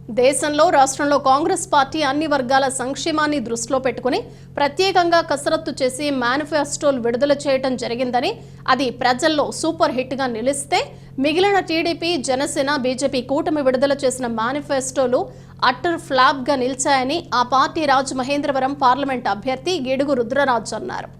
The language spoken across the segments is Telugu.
దేశంలో రాష్ట్రంలో కాంగ్రెస్ పార్టీ అన్ని వర్గాల సంక్షేమాన్ని దృష్టిలో పెట్టుకుని ప్రత్యేకంగా కసరత్తు చేసి మేనిఫెస్టోలు విడుదల చేయడం జరిగిందని, అది ప్రజల్లో సూపర్ హిట్ గా నిలిస్తే మిగిలిన టీడీపీ, జనసేన, బీజేపీ కూటమి విడుదల చేసిన మేనిఫెస్టోలు అట్టర్ ఫ్లాప్ గా నిలిచాయని ఆ పార్టీ రాజమహేంద్రవరం పార్లమెంట్ అభ్యర్థి గిడుగు రుద్రరాజు అన్నారు.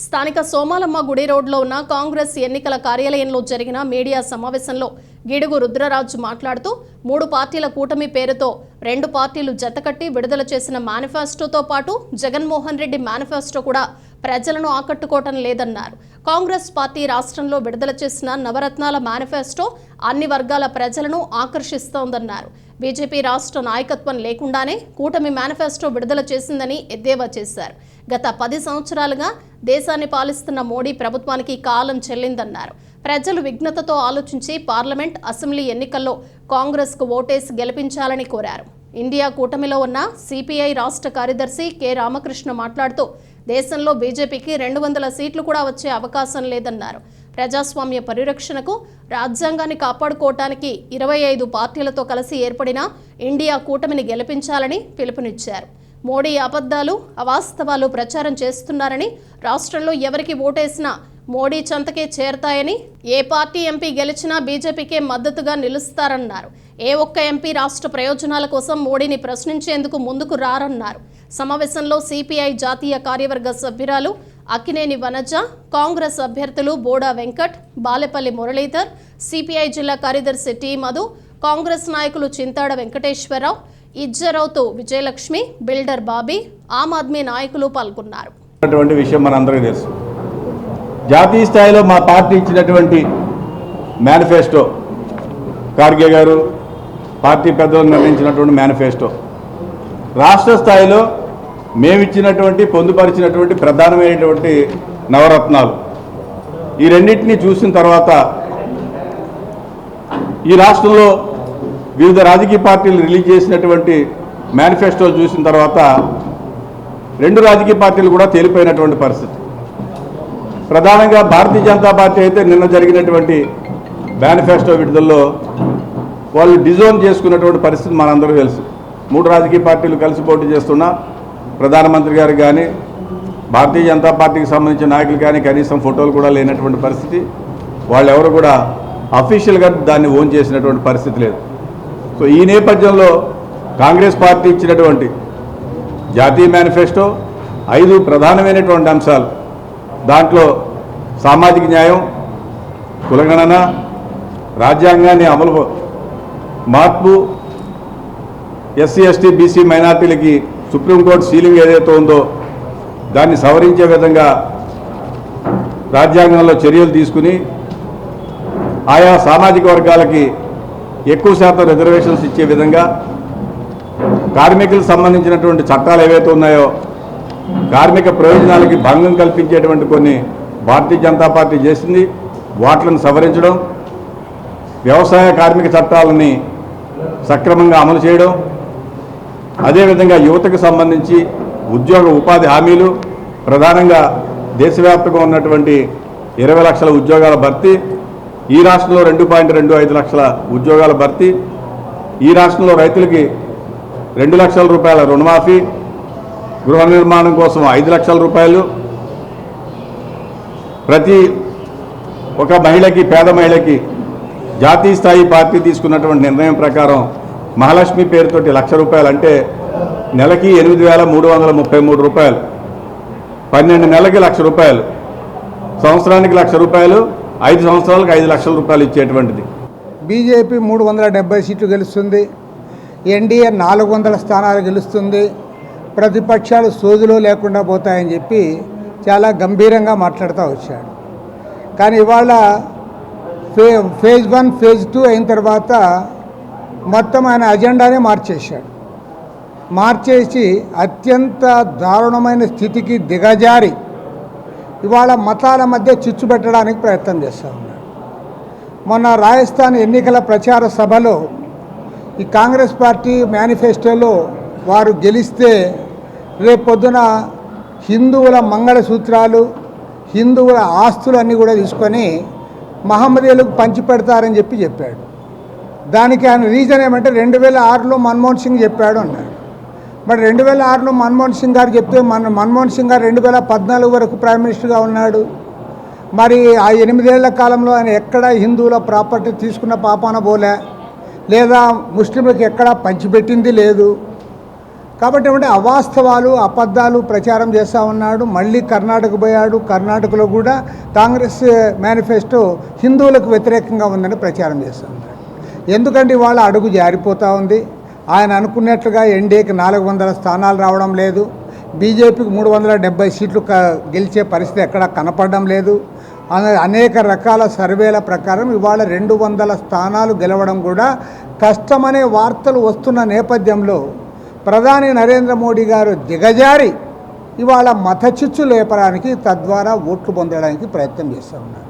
స్థానిక సోమాలమ్మ గుడి రోడ్లో ఉన్న కాంగ్రెస్ ఎన్నికల కార్యాలయంలో జరిగిన మీడియా సమావేశంలో గిడుగు రుద్రరాజు మాట్లాడుతూ 3 పార్టీల కూటమి పేరుతో 2 పార్టీలు జతకట్టి విడుదల చేసిన మేనిఫెస్టోతో పాటు జగన్మోహన్ రెడ్డి మేనిఫెస్టో కూడా ప్రజలను ఆకట్టుకోవటం లేదన్నారు. కాంగ్రెస్ పార్టీ రాష్ట్రంలో విడుదల చేసిన నవరత్నాల మేనిఫెస్టో అన్ని వర్గాల ప్రజలను ఆకర్షిస్తోందన్నారు. బీజేపీ రాష్ట్ర నాయకత్వం లేకుండానే కూటమి మేనిఫెస్టో విడుదల చేసిందని ఎద్దేవా చేశారు. గత 10 సంవత్సరాలుగా దేశాన్ని పాలిస్తున్న మోడీ ప్రభుత్వానికి కాలం చెల్లిందన్నారు. ప్రజలు విఘ్నతతో ఆలోచించి పార్లమెంట్, అసెంబ్లీ ఎన్నికల్లో కాంగ్రెస్కు ఓటేసి గెలిపించాలని కోరారు. ఇండియా కూటమిలో ఉన్న సిపిఐ రాష్ట్ర కార్యదర్శి కె రామకృష్ణ మాట్లాడుతూ దేశంలో బీజేపీకి 200 సీట్లు కూడా వచ్చే అవకాశం లేదన్నారు. ప్రజాస్వామ్య పరిరక్షణకు, రాజ్యాంగాన్ని కాపాడుకోవటానికి 25 పార్టీలతో కలిసి ఏర్పడిన ఇండియా కూటమిని గెలిపించాలని పిలుపునిచ్చారు. మోడీ అబద్ధాలు, అవాస్తవాలు ప్రచారం చేస్తున్నారని, రాష్ట్రంలో ఎవరికి ఓటేసినా మోడీ చెంతకే చేరతాయని, ఏ పార్టీ ఎంపీ గెలిచినా బీజేపీకే మద్దతుగా నిలుస్తారన్నారు. ఏ ఒక్క ఎంపీ రాష్ట్ర ప్రయోజనాల కోసం మోడీని ప్రశ్నించేందుకు ముందుకు రారన్నారు. సమావేశంలో సిపిఐ జాతీయ కార్యవర్గ సభ్యురాలు అక్కినేని వనజ, కాంగ్రెస్ అభ్యర్థులు బోడా వెంకట్, బాలెపల్లి మురళీధర్, సిపిఐ జిల్లా కార్యదర్శి టి మధు, కాంగ్రెస్ నాయకులు చింతాడ వెంకటేశ్వరరావు, ఇజ్జరౌతు విజయలక్ష్మి, బిల్డర్ బాబీ, ఆమ్ ఆద్మీ నాయకులు పాల్గొన్నారు. విషయం మనందరికీ తెలుసు. జాతీయ స్థాయిలో మా పార్టీ ఇచ్చినటువంటి మేనిఫెస్టో, ఖార్గే గారు పార్టీ పెద్దలు నిర్ణయించినటువంటి మేనిఫెస్టో, రాష్ట్ర స్థాయిలో మేమిచ్చినటువంటి పొందుపరిచినటువంటి ప్రధానమైనటువంటి నవరత్నాలు, ఈ రెండింటినీ చూసిన తర్వాత ఈ రాష్ట్రంలో వివిధ రాజకీయ పార్టీలు రిలీజ్ చేసినటువంటి మేనిఫెస్టోలు చూసిన తర్వాత 2 రాజకీయ పార్టీలు కూడా తేలిపోయినటువంటి పరిస్థితి. ప్రధానంగా భారతీయ జనతా పార్టీ అయితే నిన్న జరిగినటువంటి మేనిఫెస్టో విడుదలలో వాళ్ళు డిజోన్ చేసుకున్నటువంటి పరిస్థితి మనందరూ తెలుసు. 3 రాజకీయ పార్టీలు కలిసి పోటీ చేస్తున్నా ప్రధానమంత్రి గారు కానీ, భారతీయ జనతా పార్టీకి సంబంధించిన నాయకులు కానీ కనీసం ఫోటోలు కూడా లేనటువంటి పరిస్థితి. వాళ్ళెవరు కూడా అఫీషియల్గా దాన్ని ఓన్ చేసినటువంటి పరిస్థితి లేదు. సో ఈ నేపథ్యంలో కాంగ్రెస్ పార్టీ ఇచ్చినటువంటి జాతీయ మేనిఫెస్టో 5 ప్రధానమైనటువంటి అంశాలు, దాంట్లో సామాజిక న్యాయం, కులగణన, రాజ్యాంగాన్ని అమలు మార్పు, ఎస్సీ, ఎస్టీ, బీసీ మైనార్టీలకి సుప్రీంకోర్టు సీలింగ్ ఏదైతే ఉందో దాన్ని సవరించే విధంగా రాజ్యాంగంలో చర్యలు తీసుకుని ఆయా సామాజిక వర్గాలకి ఎక్కువ శాతం రిజర్వేషన్స్ ఇచ్చే విధంగా, కార్మికులకు సంబంధించినటువంటి చట్టాలు ఏవైతే ఉన్నాయో కార్మిక ప్రయోజనాలకి భంగం కల్పించేటువంటి కొన్ని భారతీయ జనతా పార్టీ చేసింది, వాటిని సవరించడం, వ్యవసాయ కార్మిక చట్టాలని సక్రమంగా అమలు చేయడం, అదేవిధంగా యువతకు సంబంధించి ఉద్యోగ ఉపాధి హామీలు, ప్రధానంగా దేశవ్యాప్తంగా ఉన్నటువంటి 20 లక్షల ఉద్యోగాల భర్తీ, ఈ రాష్ట్రంలో 2.25 లక్షల ఉద్యోగాల భర్తీ, ఈ రాష్ట్రంలో రైతులకి 2 లక్షల రూపాయల రుణమాఫీ, గృహ నిర్మాణం కోసం 5 లక్షల రూపాయలు, ప్రతి ఒక మహిళకి, పేద మహిళకి జాతీయ స్థాయి పార్టీ తీసుకున్నటువంటి నిర్ణయం ప్రకారం మహాలక్ష్మి పేరుతోటి 1 లక్ష రూపాయలు, అంటే నెలకి 8,333 రూపాయలు, 12 నెలలకి 1 లక్ష రూపాయలు, సంవత్సరానికి 1 లక్ష రూపాయలు, 5 సంవత్సరాలకు 5 లక్షల రూపాయలు ఇచ్చేటువంటిది. బీజేపీ 370 సీట్లు గెలుస్తుంది, ఎన్డీఏ 400 స్థానాలు గెలుస్తుంది, ప్రతిపక్షాలు సోదులో లేకుండా పోతాయని చెప్పి చాలా గంభీరంగా మాట్లాడుతూ వచ్చాడు. కానీ ఇవాళ ఫేజ్ 1, ఫేజ్ 2 అయిన తర్వాత మొత్తం ఆయన అజెండానే మార్చేసి అత్యంత దారుణమైన స్థితికి దిగజారి ఇవాళ మతాల మధ్య చిచ్చు పెట్టడానికి ప్రయత్నం చేస్తూ ఉన్నాడు. మొన్న రాజస్థాన్ ఎన్నికల ప్రచార సభలో ఈ కాంగ్రెస్ పార్టీ మేనిఫెస్టోలో వారు గెలిస్తే రేపొద్దున హిందువుల మంగళసూత్రాలు, హిందువుల ఆస్తులన్నీ కూడా తీసుకొని మహమ్మదీయులకు పంచిపెడతారని చెప్పాడు. దానికి ఆయన రీజన్ ఏమంటే 2006లో మన్మోహన్ సింగ్ చెప్పాడు అన్నాడు. మరి 2006లో మన్మోహన్ సింగ్ గారు చెప్తే మన్మోహన్ సింగ్ గారు 2014 వరకు ప్రైమ్ మినిస్టర్గా ఉన్నాడు. మరి ఆ 8 ఏళ్ల కాలంలో ఆయన ఎక్కడ హిందువుల ప్రాపర్టీ తీసుకున్న పాపాన పోలే, లేదా ముస్లింలకు ఎక్కడా పంచిపెట్టింది లేదు. కాబట్టి ఏమంటే అవాస్తవాలు అబద్ధాలు ప్రచారం చేస్తూ ఉన్నాడు. మళ్ళీ కర్ణాటక పోయాడు. కర్ణాటకలో కూడా కాంగ్రెస్ మేనిఫెస్టో హిందువులకు వ్యతిరేకంగా ఉందని ప్రచారం చేస్తూ ఉన్నాడు. ఎందుకంటే ఇవాళ అడుగు జారిపోతూ ఉంది. ఆయన అనుకున్నట్లుగా ఎన్డీఏకి 400 స్థానాలు రావడం లేదు. బీజేపీకి 370 సీట్లు గెలిచే పరిస్థితి ఎక్కడా కనపడడం లేదు. అనేక రకాల సర్వేల ప్రకారం ఇవాళ 200 స్థానాలు గెలవడం కూడా కష్టమనే వార్తలు వస్తున్న నేపథ్యంలో ప్రధాని నరేంద్ర మోడీ గారు దిగజారి ఇవాళ మతచిచ్చు లేపడానికి, తద్వారా ఓట్లు పొందడానికి ప్రయత్నం చేస్తూ ఉన్నారు.